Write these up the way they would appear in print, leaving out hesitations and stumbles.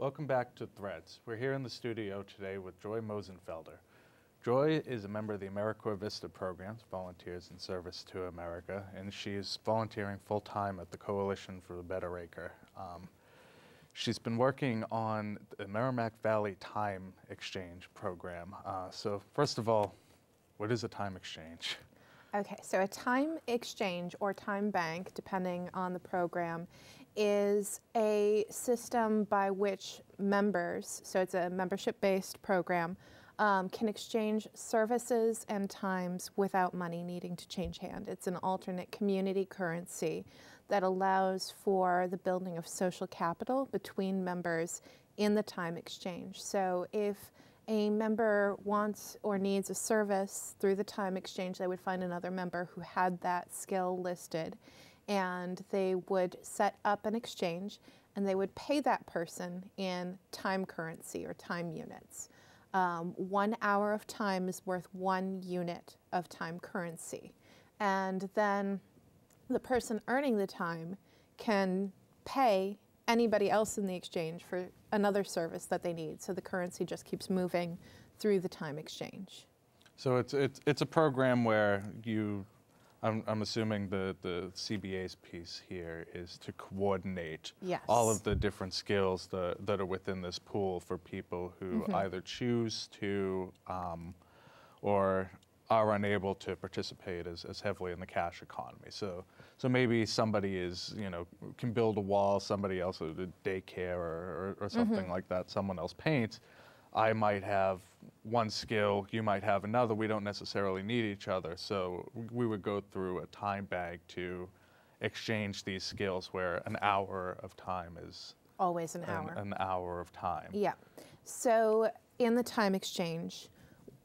Welcome back to Threads. We're here in the studio today with Joy Mosenfelder. Joy is a member of the AmeriCorps Vista programs, Volunteers in Service to America, and she is volunteering full-time at the Coalition for the Better Acre. She's been working on the Merrimack Valley Time Exchange program. So first of all, what is a time exchange? Okay, so a time exchange or time bank, depending on the program, is a system by which members, so it's a membership-based program, can exchange services and times without money needing to change hand. It's an alternate community currency that allows for the building of social capital between members in the time exchange. So if a member wants or needs a service through the time exchange, they would find another member who had that skill listed, and they would set up an exchange and they would pay that person in time currency or time units. 1 hour of time is worth 1 unit of time currency. And then the person earning the time can pay anybody else in the exchange for another service that they need. So the currency just keeps moving through the time exchange. So it's a program where I'm assuming the CBA's piece here is to coordinate all of the different skills that are within this pool for people who either choose to or are unable to participate as heavily in the cash economy. So maybe somebody is, can build a wall, somebody else a daycare or something like that, someone else paints. I might have one skill, you might have another. We don't necessarily need each other. So we would go through a time bank to exchange these skills where an hour of time is always an hour. An hour of time. Yeah. So in the time exchange,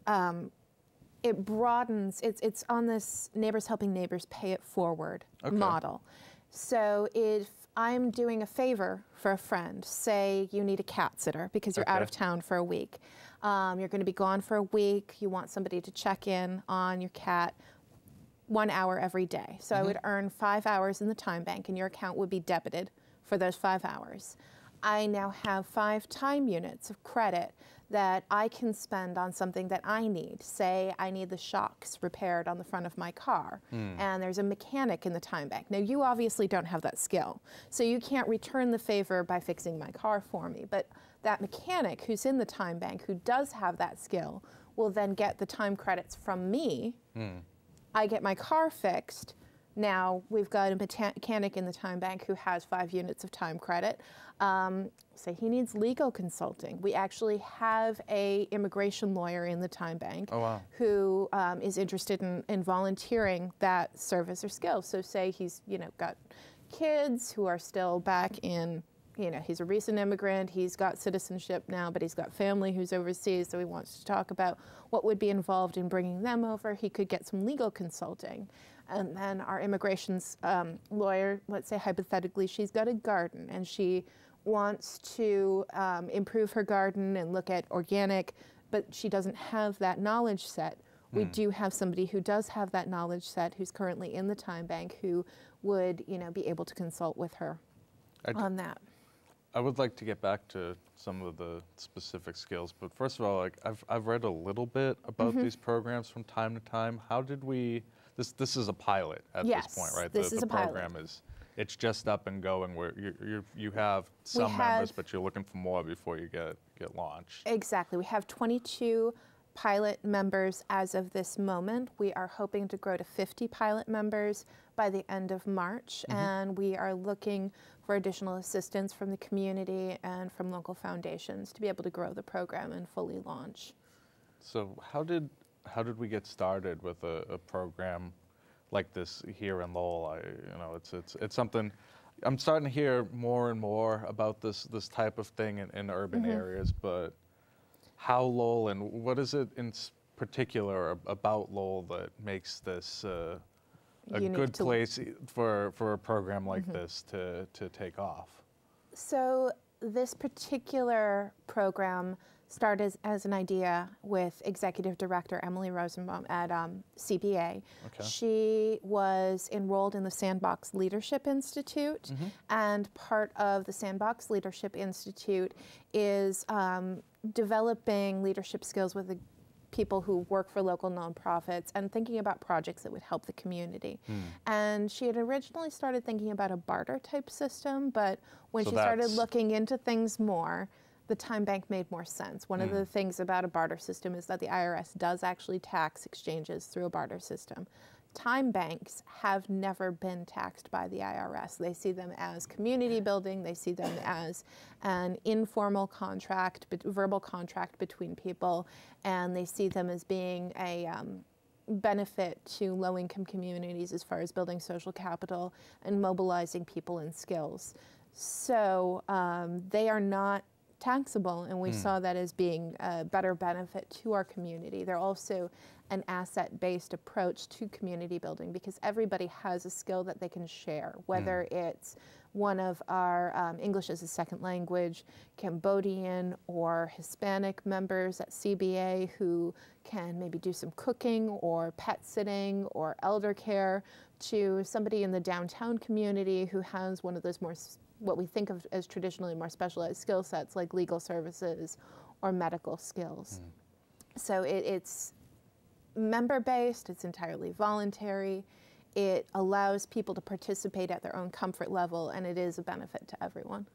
it broadens, it's on this neighbors helping neighbors pay it forward model. So if I'm doing a favor for a friend, say you need a cat sitter because you're out of town for a week. You're going to be gone for a week. You want somebody to check in on your cat 1 hour every day. So I would earn 5 hours in the time bank and your account would be debited for those 5 hours. I now have 5 time units of credit that I can spend on something that I need. Say I need the shocks repaired on the front of my car, and there's a mechanic in the time bank. Now you obviously don't have that skill, so you can't return the favor by fixing my car for me, but that mechanic who's in the time bank who does have that skill will then get the time credits from me. I get my car fixed. Now we've got a mechanic in the time bank who has 5 units of time credit. Say he needs legal consulting. We actually have a immigration lawyer in the time bank who is interested in volunteering that service or skill. So say he's got kids who are still back in, he's a recent immigrant, he's got citizenship now, but he's got family who's overseas, so he wants to talk about what would be involved in bringing them over. He could get some legal consulting. And then our immigrations lawyer, let's say hypothetically, she's got a garden and she wants to improve her garden and look at organic, but she doesn't have that knowledge set. We do have somebody who does have that knowledge set who's currently in the time bank who would be able to consult with her on that. I would like to get back to some of the specific skills, but first of all, I've read a little bit about these programs from time to time. How did we? This is a pilot at this point, right? This is a program pilot. It's just up and going where you have some members, but you're looking for more before you get launched. Exactly. We have 22 pilot members as of this moment. We are hoping to grow to 50 pilot members by the end of March, and we are looking for additional assistance from the community and from local foundations to be able to grow the program and fully launch. So how did we get started with a program like this here in Lowell? It's something I'm starting to hear more and more about this type of thing in urban areas, but how Lowell, and what is it in particular about Lowell that makes this a good place for a program like this to take off? So this particular program started as an idea with Executive Director Emily Rosenbaum at CBA. Okay. She was enrolled in the Sandbox Leadership Institute, and part of the Sandbox Leadership Institute is developing leadership skills with the people who work for local nonprofits and thinking about projects that would help the community. And she had originally started thinking about a barter type system, but when she started looking into things more, the time bank made more sense. One of the things about a barter system is that the IRS does actually tax exchanges through a barter system. Time banks have never been taxed by the IRS. They see them as community building. They see them as an informal contract, verbal contract between people, and they see them as being a benefit to low-income communities as far as building social capital and mobilizing people and skills. So they are not taxable, and we saw that as being a better benefit to our community. They're also an asset-based approach to community building because everybody has a skill that they can share, whether it's one of our English as a second language, Cambodian or Hispanic members at CBA who can maybe do some cooking or pet sitting or elder care, to somebody in the downtown community who has one of those more what we think of as traditionally more specialized skill sets like legal services or medical skills. So it's member-based, it's entirely voluntary, it allows people to participate at their own comfort level, and it is a benefit to everyone.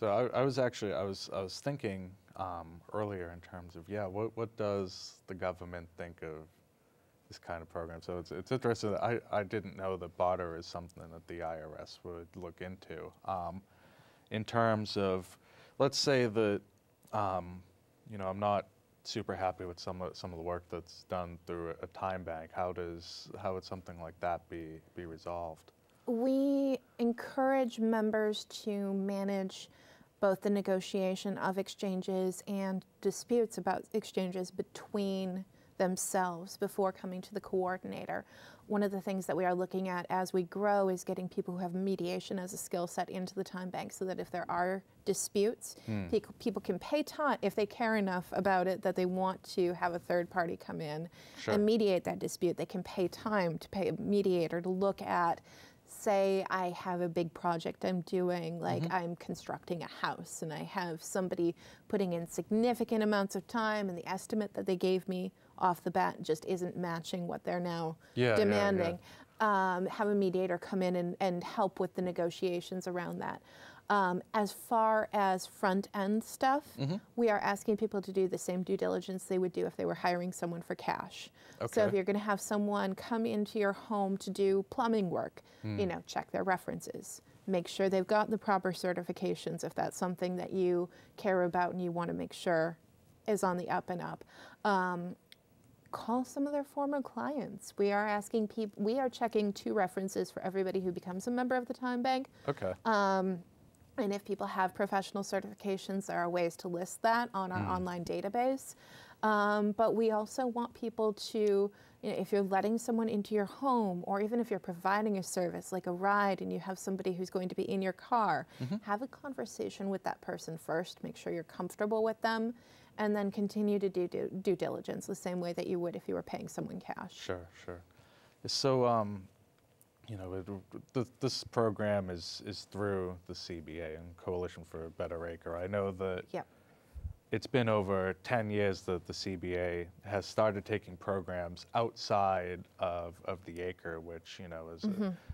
So I was thinking earlier in terms of, what does the government think of this kind of program? So it's interesting that I didn't know that barter is something that the IRS would look into. In terms of, let's say that, I'm not super happy with some of the work that's done through a time bank. How would something like that be resolved? We encourage members to manage both the negotiation of exchanges and disputes about exchanges between themselves before coming to the coordinator. One of the things that we are looking at as we grow is getting people who have mediation as a skill set into the time bank so that if there are disputes, people can pay time, if they care enough about it that they want to have a third party come in and mediate that dispute, they can pay time to pay a mediator to look at, say I have a big project I'm doing, like I'm constructing a house and I have somebody putting in significant amounts of time and the estimate that they gave me off the bat just isn't matching what they're now demanding. Have a mediator come in and help with the negotiations around that. As far as front-end stuff, we are asking people to do the same due diligence they would do if they were hiring someone for cash. So if you're going to have someone come into your home to do plumbing work, check their references. Make sure they've got the proper certifications if that's something that you care about and you want to make sure is on the up and up. Call some of their former clients. We are asking people, we are checking 2 references for everybody who becomes a member of the time bank. And if people have professional certifications, there are ways to list that on our online database. But we also want people to, if you're letting someone into your home, or even if you're providing a service like a ride and you have somebody who's going to be in your car, have a conversation with that person first, make sure you're comfortable with them, and then continue to do due diligence the same way that you would if you were paying someone cash. Sure. So, this program is through the CBA and Coalition for a Better Acre. I know that it's been over 10 years that the CBA has started taking programs outside of the acre, which, as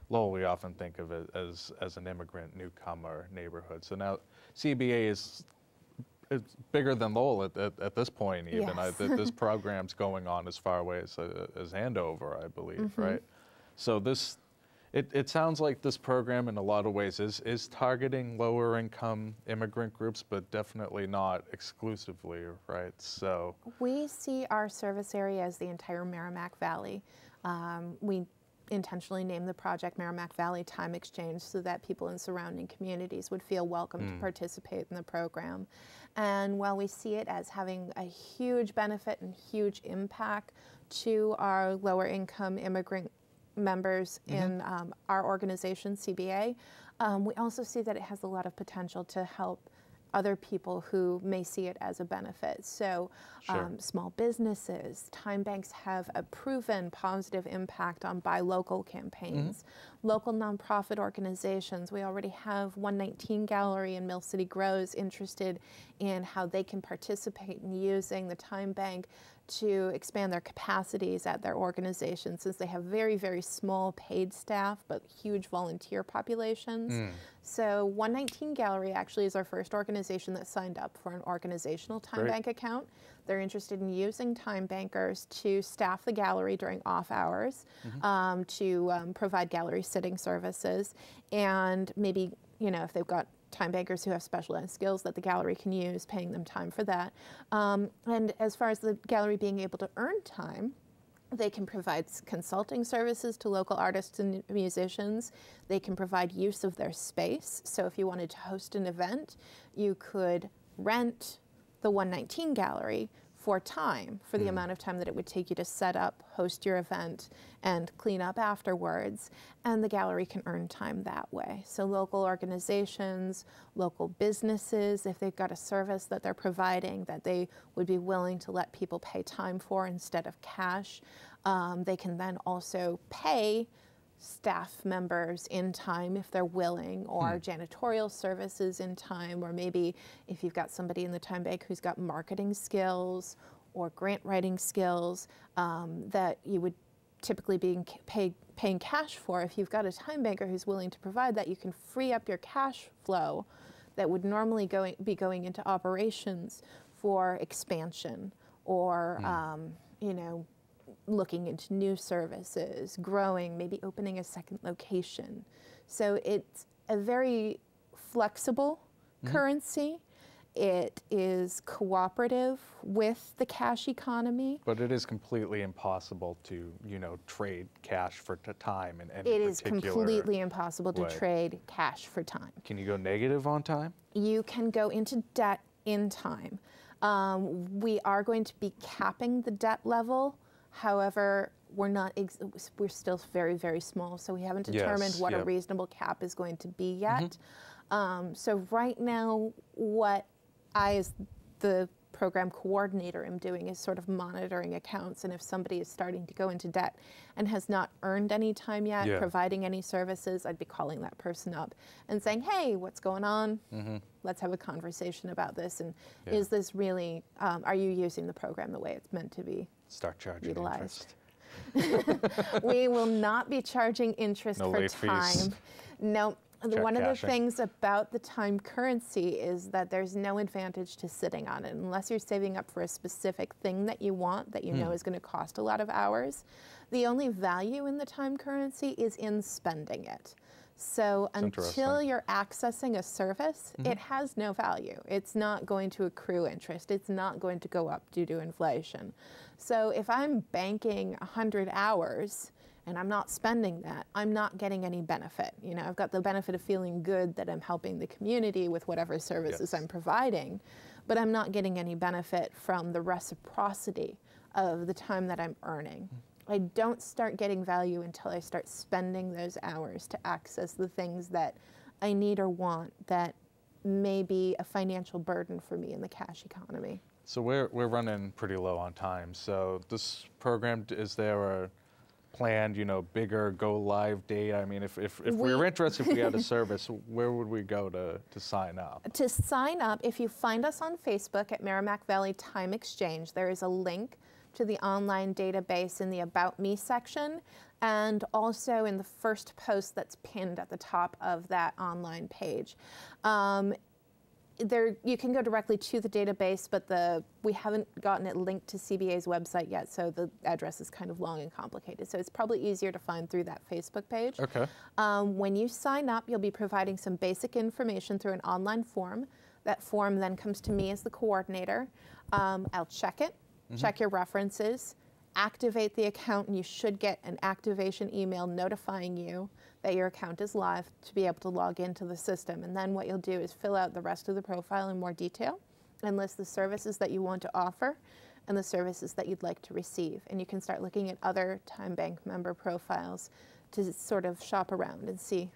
Lowell, we often think of it as an immigrant newcomer neighborhood. So now CBA it's bigger than Lowell at this point even. This program's going on as far away as Andover, I believe, right? So it sounds like this program in a lot of ways is targeting lower income immigrant groups, but definitely not exclusively, right? So we see our service area as the entire Merrimack Valley. We intentionally named the project Merrimack Valley Time Exchange so that people in surrounding communities would feel welcome to participate in the program. And while we see it as having a huge benefit and huge impact to our lower income immigrant members in our organization, CBA, we also see that it has a lot of potential to help other people who may see it as a benefit. So small businesses, time banks have a proven positive impact on buy local campaigns. Local nonprofit organizations, we already have 119 Gallery and Mill City Grows interested in how they can participate in using the time bank to expand their capacities at their organization, since they have very, very small paid staff but huge volunteer populations. So 119 Gallery actually is our first organization that signed up for an organizational time bank account. They're interested in using time bankers to staff the gallery during off hours, to provide gallery sitting services, and maybe, you know, if they've got time bankers who have specialized skills that the gallery can use, paying them time for that. And as far as the gallery being able to earn time, they can provide consulting services to local artists and musicians. They can provide use of their space. So if you wanted to host an event, you could rent the 119 Gallery for time, for the amount of time that it would take you to set up, host your event, and clean up afterwards. And the gallery can earn time that way. So local organizations, local businesses, if they've got a service that they're providing that they would be willing to let people pay time for instead of cash, they can then also pay staff members in time if they're willing, or janitorial services in time, or maybe if you've got somebody in the time bank who's got marketing skills or grant writing skills that you would typically be paying cash for. If you've got a time banker who's willing to provide that, you can free up your cash flow that would normally be going into operations for expansion or you know, looking into new services, growing, maybe opening a second location. So it's a very flexible currency. It is cooperative with the cash economy. But it is completely impossible to, you know, trade cash for time in any particular It is completely impossible to trade cash for time. Can you go negative on time? You can go into debt in time. We are going to be capping the debt level. However, we're still very, very small, so we haven't determined what a reasonable cap is going to be yet. So right now, what I, as the program coordinator, am doing is sort of monitoring accounts, and if somebody is starting to go into debt and has not earned any time yet, providing any services, I'd be calling that person up and saying, hey, what's going on? Let's have a conversation about this, and is this really, are you using the program the way it's meant to be? Start charging utilized. We will not be charging interest for time. Fees. No. One of the things about the time currency is that there's no advantage to sitting on it unless you're saving up for a specific thing that you want that you know is going to cost a lot of hours. The only value in the time currency is in spending it. So until you're accessing a service, it has no value. It's not going to accrue interest. It's not going to go up due to inflation. So if I'm banking 100 hours and I'm not spending that, I'm not getting any benefit. You know, I've got the benefit of feeling good that I'm helping the community with whatever services I'm providing, but I'm not getting any benefit from the reciprocity of the time that I'm earning. I don't start getting value until I start spending those hours to access the things that I need or want that may be a financial burden for me in the cash economy. So we're running pretty low on time. So this program, is there a planned, you know, bigger go live date? I mean, if we were interested, if we had a service, where would we go to sign up? To sign up, if you find us on Facebook at Merrimack Valley Time Exchange, there is a link to the online database in the About Me section, and also in the first post that's pinned at the top of that online page. You can go directly to the database, but we haven't gotten it linked to CBA's website yet, so the address is kind of long and complicated. So it's probably easier to find through that Facebook page. Okay. When you sign up, you'll be providing some basic information through an online form. That form then comes to me as the coordinator. I'll check it, check your references, activate the account, and you should get an activation email notifying you that your account is live to be able to log into the system. And then what you'll do is fill out the rest of the profile in more detail and list the services that you want to offer. and the services that you'd like to receive. And you can start looking at other Time Bank member profiles to sort of shop around and see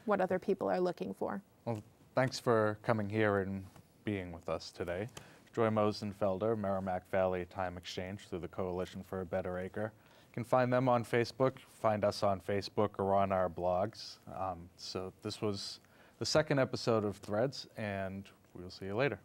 what other people are looking for. Well, thanks for coming here and being with us today. Joy Mosenfelder, Merrimack Valley Time Exchange through the Coalition for a Better Acre. You can find them on Facebook, find us on Facebook or on our blogs. So this was the second episode of Threads, and we'll see you later.